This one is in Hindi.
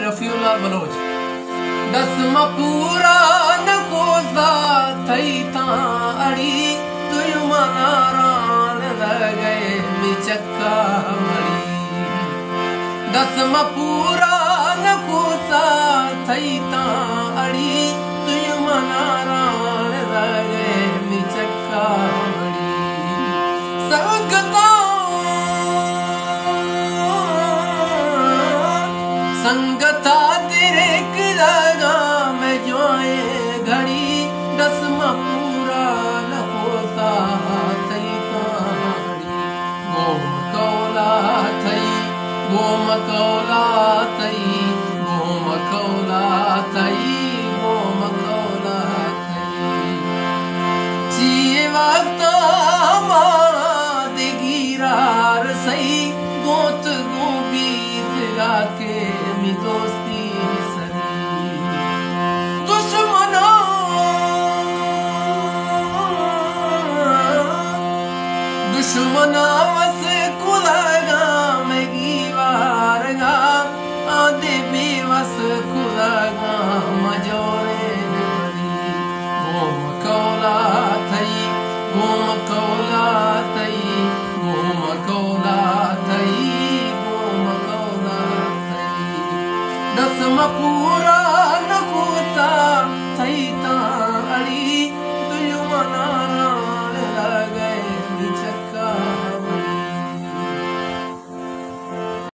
रफीउल्लाह बलोच दसमा पूरा न कोसा थई ता अड़ी तुय मनारान लगे मिचक्का मड़ी दसमा पूरा न कोसा थई ता अड़ी तुय मनारान लगे मिचक्का मड़ी संगता तेरे किलागा में जोए घड़ी दसमा पूरा न होता थई ताड़ी गोम कौला थई गोम कौला थई गोम कौला थई गोम कौला थई ची वक्त गिरार सही गोत गोबी फिरा के मी दोस्ती सरी दुश्मना वस कुलगा में गीवारगा